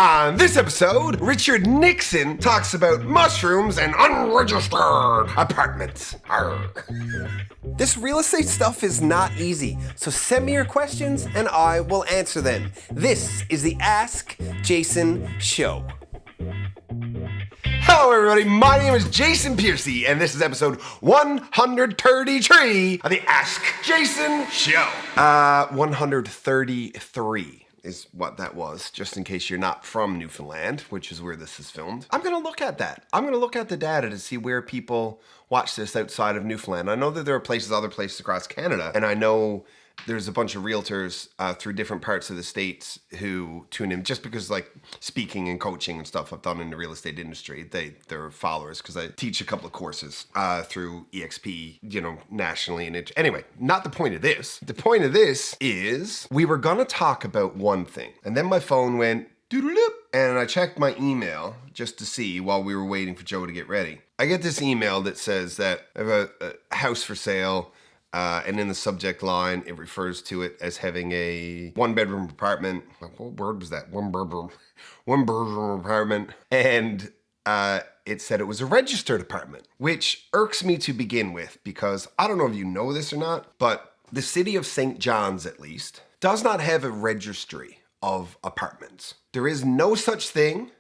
On this episode, Richard Nixon talks about mushrooms and unregistered apartments. Arr. This real estate stuff is not easy, so send me your questions and I will answer them. This is the Ask Jason Show. Hello everybody, my name is Jason Piercey, and this is episode 133 of the Ask Jason Show. 133 is what that was, just in case you're not from Newfoundland, which is where this is filmed. I'm gonna look at that. I'm gonna look at the data to see where people watch this outside of Newfoundland. I know that there are other places across Canada, and I know there's a bunch of realtors through different parts of the states who tune in just because, like, speaking and coaching and stuff I've done in the real estate industry. They're followers because I teach a couple of courses through EXP, nationally. And anyway, not the point of this. The point of this is we were gonna talk about one thing, and then my phone went doodle-doop, and I checked my email just to see while we were waiting for Joe to get ready. I get this email that says that I have a house for sale. And in the subject line, it refers to it as having a one-bedroom apartment. What word was that? One bedroom apartment. And it said it was a registered apartment, which irks me to begin with because I don't know if you know this or not, but the city of St. John's, at least, does not have a registry of apartments. There is no such thing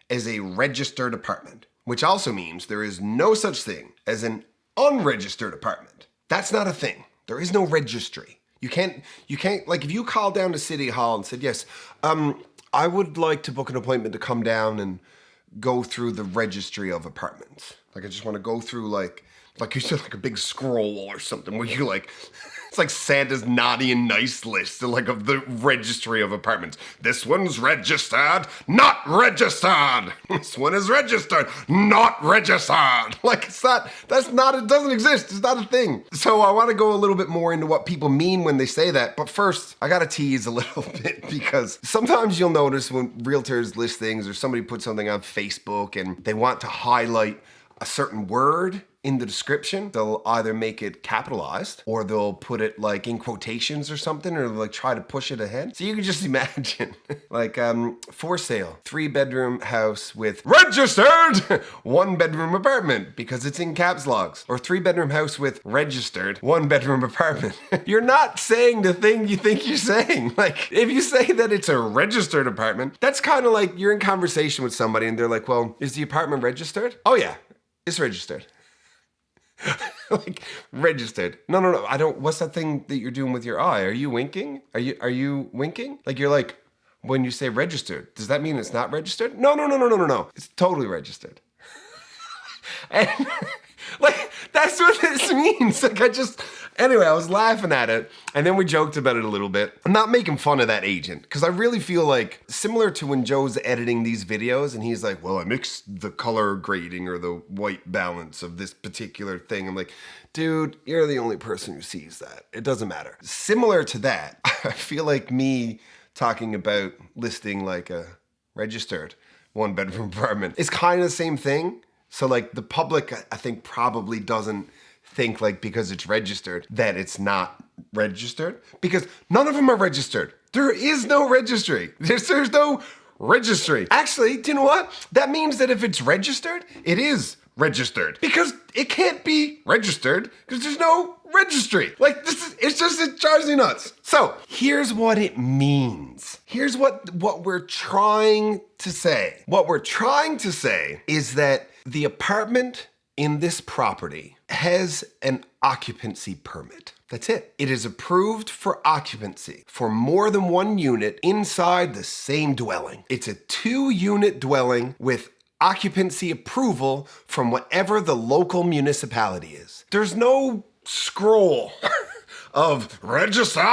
as a registered apartment, which also means there is no such thing as an unregistered apartment. That's not a thing. There is no registry. You can't, like, if you call down to City Hall and said, yes, I would like to book an appointment to come down and go through the registry of apartments. Like, I just want to go through, like you said, like a big scroll or something where you, like, it's like Santa's naughty and nice list, like, of the registry of apartments. This one's registered, not registered. This one is registered, not registered. Like, it doesn't exist. It's not a thing. So I want to go a little bit more into what people mean when they say that. But first, I got to tease a little bit because sometimes you'll notice when realtors list things or somebody puts something on Facebook and they want to highlight a certain word in the description, they'll either make it capitalized or they'll put it like in quotations or something, or like try to push it ahead. So you can just imagine like for sale, 3-bedroom house with registered 1-bedroom apartment because it's in caps locks, or 3-bedroom house with registered 1-bedroom apartment. You're not saying the thing you think you're saying. Like, if you say that it's a registered apartment, that's kind of like you're in conversation with somebody and they're like, well, is the apartment registered? Oh yeah, it's registered. Like, registered. No. I don't. What's that thing that you're doing with your eye? Are you winking? Are you winking? Like, you're like, when you say registered, does that mean it's not registered? No. It's totally registered. And like, that's what this means. Like, anyway, I was laughing at it, and then we joked about it a little bit. I'm not making fun of that agent, because I really feel like, similar to when Joe's editing these videos, and he's like, well, I mixed the color grading or the white balance of this particular thing. I'm like, dude, you're the only person who sees that. It doesn't matter. Similar to that, I feel like me talking about listing like a registered 1-bedroom apartment is kind of the same thing. So, like, the public, I think, probably doesn't think, like, because it's registered, that it's not registered. Because none of them are registered. There is no registry. There's no registry. Actually, do you know what? That means that if it's registered, it is registered. Because it can't be registered because there's no registry. Like, it drives me nuts. So, here's what it means. Here's what we're trying to say. What we're trying to say is that the apartment in this property has an occupancy permit. That's it. It is approved for occupancy for more than one unit inside the same dwelling. It's a 2-unit dwelling with occupancy approval from whatever the local municipality is. There's no scroll of registered.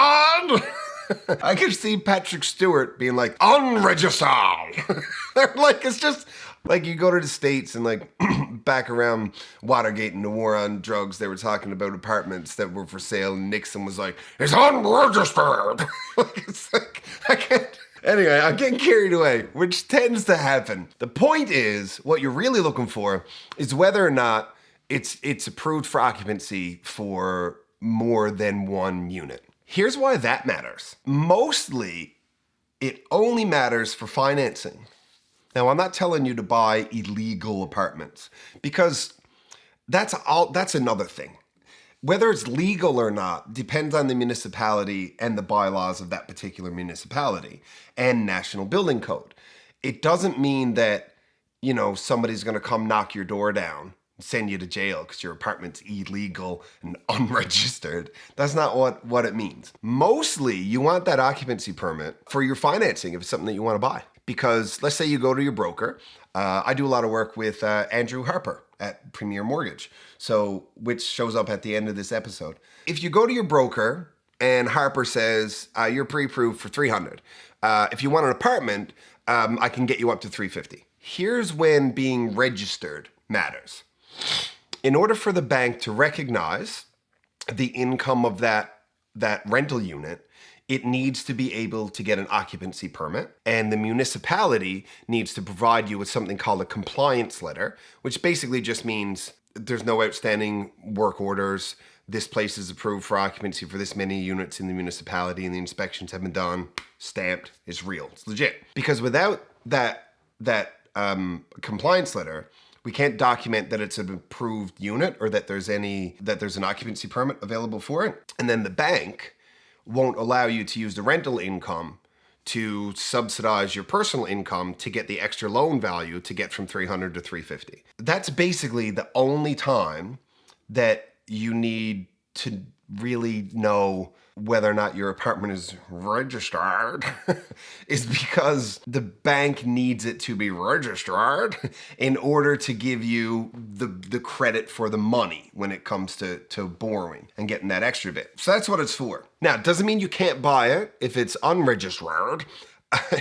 I can see Patrick Stewart being like, unregistered. Like, it's just like, you go to the States and, like, back around Watergate and the war on drugs, they were talking about apartments that were for sale, and Nixon was like, it's unregistered. Like, it's like, I can't. Anyway, I'm getting carried away, which tends to happen. The point is, what you're really looking for is whether or not it's approved for occupancy for more than one unit. Here's why that matters. Mostly, It only matters for financing. Now, I'm not telling you to buy illegal apartments because that's another thing. Whether it's legal or not depends on the municipality and the bylaws of that particular municipality and national building code. It doesn't mean that, somebody's going to come knock your door down and send you to jail because your apartment's illegal and unregistered. That's not what it means. Mostly, you want that occupancy permit for your financing if it's something that you want to buy. Because let's say you go to your broker. I do a lot of work with Andrew Harper at Premier Mortgage, which shows up at the end of this episode. If you go to your broker and Harper says you're pre-approved for $300, if you want an apartment, I can get you up to $350. Here's when being registered matters. In order for the bank to recognize the income of that rental unit, it needs to be able to get an occupancy permit, and the municipality needs to provide you with something called a compliance letter, which basically just means there's no outstanding work orders, this place is approved for occupancy for this many units in the municipality, and the inspections have been done, stamped, it's real, it's legit. Because without that compliance letter, we can't document that it's an approved unit or that there's an occupancy permit available for it. And then the bank won't allow you to use the rental income to subsidize your personal income to get the extra loan value to get from $300 to $350. That's basically the only time that you need to really know whether or not your apartment is registered is because the bank needs it to be registered in order to give you the credit for the money when it comes to borrowing and getting that extra bit. So that's what it's for. Now, it doesn't mean you can't buy it if it's unregistered.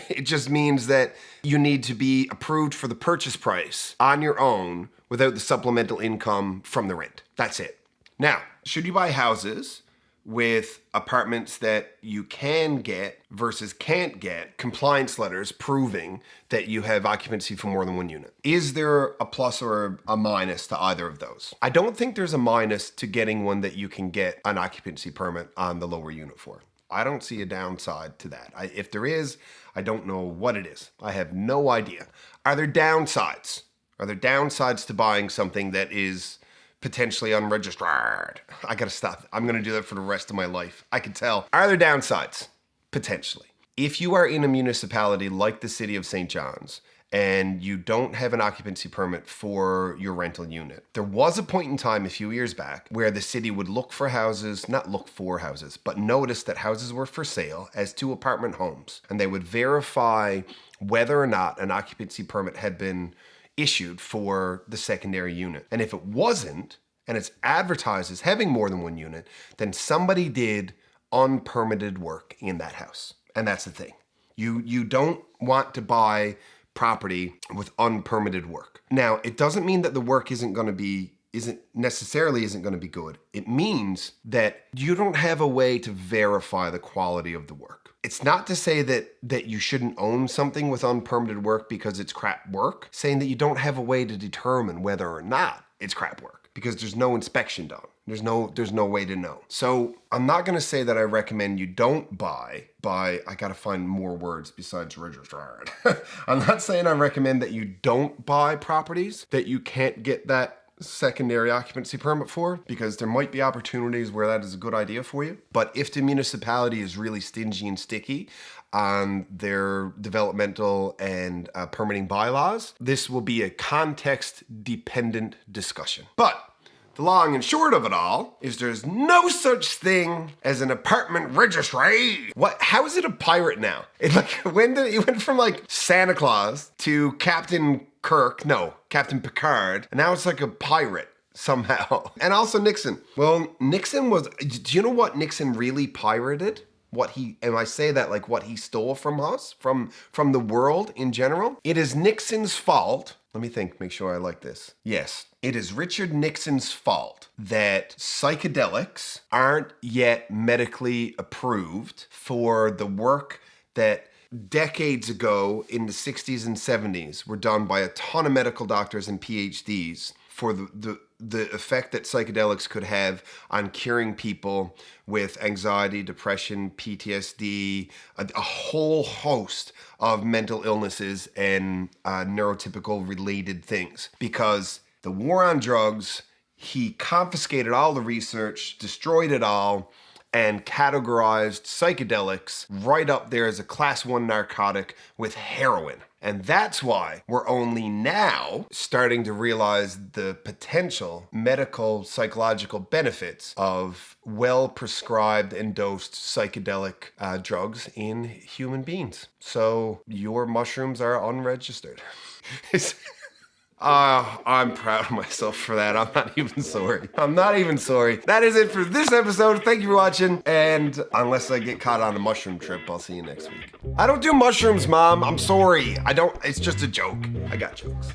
It just means that you need to be approved for the purchase price on your own without the supplemental income from the rent. That's it. Now, should you buy houses with apartments that you can get versus can't get compliance letters proving that you have occupancy for more than one unit? Is there a plus or a minus to either of those? I don't think there's a minus to getting one that you can get an occupancy permit on the lower unit for. I don't see a downside to that. If there is, I don't know what it is. I have no idea. Are there downsides? Are there downsides to buying something that is potentially unregistered? I gotta stop. I'm gonna do that for the rest of my life. I can tell. Are there downsides? Potentially. If you are in a municipality like the city of St. John's and you don't have an occupancy permit for your rental unit, there was a point in time a few years back where the city would look for houses, not look for houses, but notice that houses were for sale as 2 apartment homes. And they would verify whether or not an occupancy permit had been issued for the secondary unit. And if it wasn't, and it's advertised as having more than one unit, then somebody did unpermitted work in that house. And that's the thing. You don't want to buy property with unpermitted work. Now, it doesn't mean that the work isn't going to be good. It means that you don't have a way to verify the quality of the work. It's not to say that you shouldn't own something with unpermitted work because it's crap work, saying that you don't have a way to determine whether or not it's crap work because there's no inspection done. There's no way to know. So I'm not going to say that I recommend you don't buy, I got to find more words besides registered. I'm not saying I recommend that you don't buy properties that you can't get that secondary occupancy permit for, because there might be opportunities where that is a good idea for you. But if the municipality is really stingy and sticky on their developmental and permitting bylaws, this will be a context-dependent discussion. But the long and short of it all is there's no such thing as an apartment registry. How is it a pirate now? It went from like Santa Claus to Captain Picard, and now it's like a pirate somehow. And also Nixon. Well, Nixon do you know what Nixon really pirated? What he stole from us, from the world in general? It is Nixon's fault. Let me think, make sure I like this. Yes, it is Richard Nixon's fault that psychedelics aren't yet medically approved for the work that decades ago in the 60s and 70s were done by a ton of medical doctors and PhDs for the effect that psychedelics could have on curing people with anxiety, depression, PTSD, a whole host of mental illnesses and neurotypical related things. Because the war on drugs, he confiscated all the research, destroyed it all, and categorized psychedelics right up there as a class 1 narcotic with heroin. And that's why we're only now starting to realize the potential medical, psychological benefits of well-prescribed and dosed psychedelic drugs in human beings. So your mushrooms are unregistered. I'm proud of myself for that. I'm not even sorry. I'm not even sorry. That is it for this episode. Thank you for watching. And unless I get caught on a mushroom trip, I'll see you next week. I don't do mushrooms, Mom. I'm sorry. It's just a joke. I got jokes.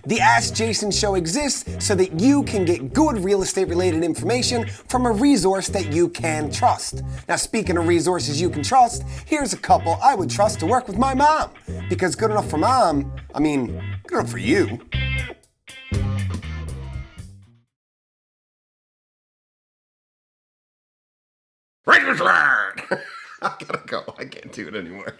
The Ask Jason Show exists so that you can get good real estate related information from a resource that you can trust. Now, speaking of resources you can trust, here's a couple I would trust to work with my mom. Because good enough for Mom, good enough for you. I gotta go. I can't do it anymore.